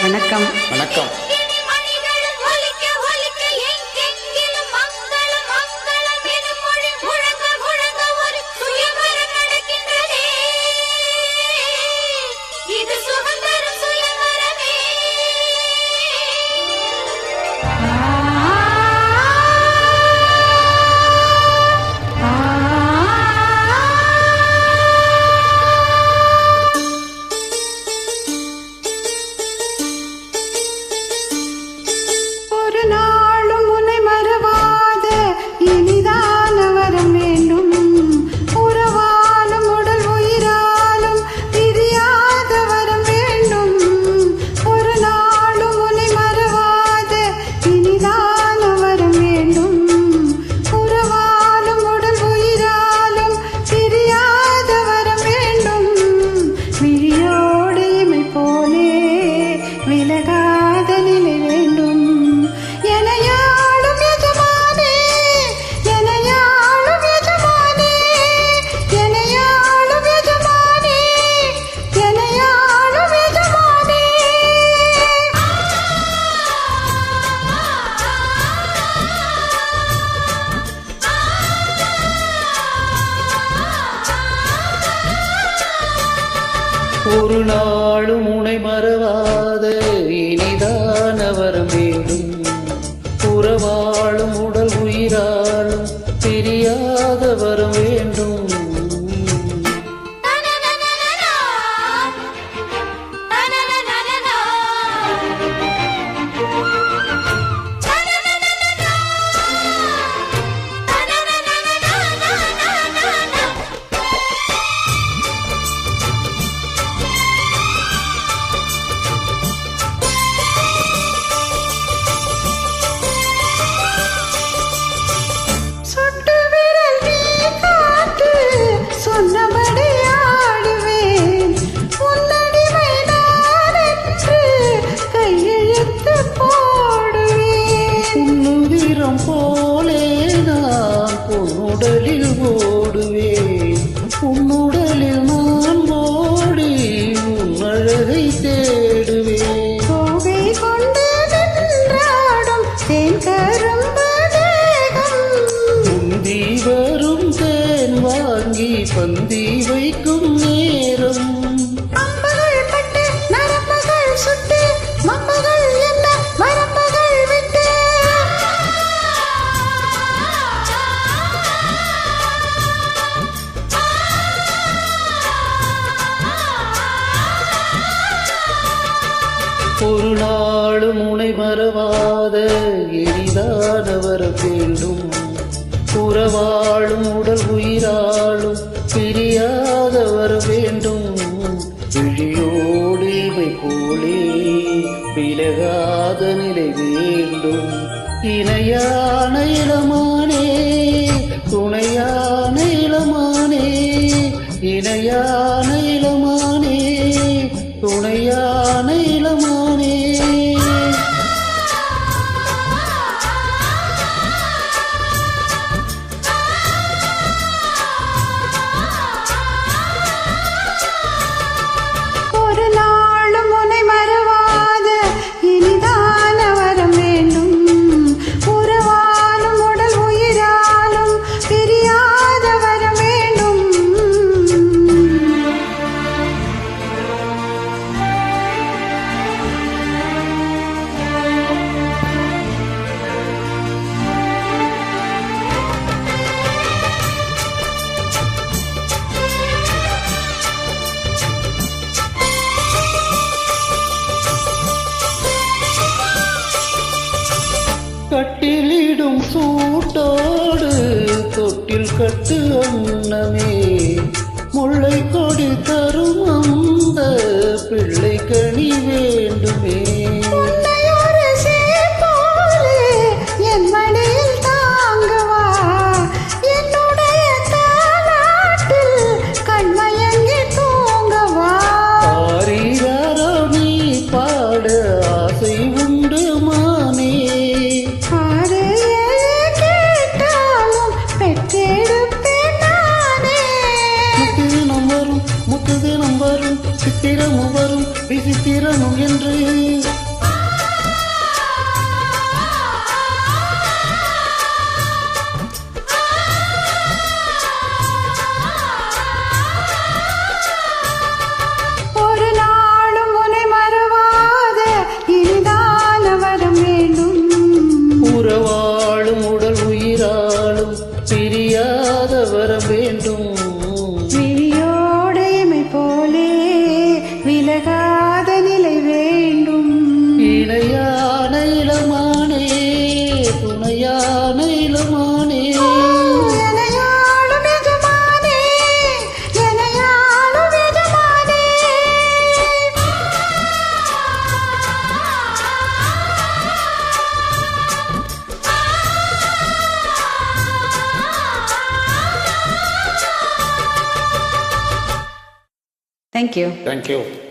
வணக்கம். வணக்கம். ஒரு நாளும் உனை மறவாத இனிதான வரம் வேண்டும். உறவாளும் உடல் உயிராளும் பிரியாத வரம் வேண்டும். போலே நான் பொன்னுடலில் ஓடுவேன். உன்னுடலில் நான் ஓடி உன் அழகை தேடுவேன். கோவை கொண்டு நின்றாடும் தேன் கரும்பு தேகம். உந்தி வரும் தேன் வாங்கி பந்தி வைக்கும் நேரம். அம்புகள் பட்டு நரம்புகள் சுட்டு மம்புகள் என்ன மரம்புகள் விட்டு. ஒரு நாளும் உனை மறவாத எளிதான வரம் வேண்டும். உறவாளும் உடல் உயிராளும் பிரியாத வரம் வேண்டும். விழியோடு இவை போலே விலகாத நிலை வேண்டும். இணையான இளமானே துணையான இளமானே. இணையான இளமானே துணையான இளமானே. ஒரு நாளும் உன்னை மறவாத இனிதான வரம் வேண்டும். உறவாலும் உடல் உயிராலும் பிரியாத வரம் வேண்டும். கட்டிலிடும் சூட்டோடு தொட்டில் கட்டு அன்னமே. முல்லை கொடி தரும் அந்த பிள்ளை கனி வேண்டுமே. உன்னையொரு சேப்போலே என் மடியில் தாங்கவா. என்னுடைய தாலாட்டில் கண்மயங்கி தூங்கவா. ஆரீராரோ நீ பாட ஆசை உண்டு மானே. கேட்டாலும் பெற்றெடுப்பேன் நானே. முத்துதினம் வரும் சித்திரமும் வரும் விசித்திரமும் வேண்டும் என்று ஒரு நாளும் உன்னை மறவாத இனிதான வரம் வேண்டும். உறவாளும் உடல் உயிராலும் பிரியாத வரம் வேண்டும். விழியோடைமை போலே விலகாத நிலை வேண்டும். இணையான இளமானே துணையான இளமானே எனையாளும் எஜமானே, எனையாளும் எஜமானே. Thank you. Thank you.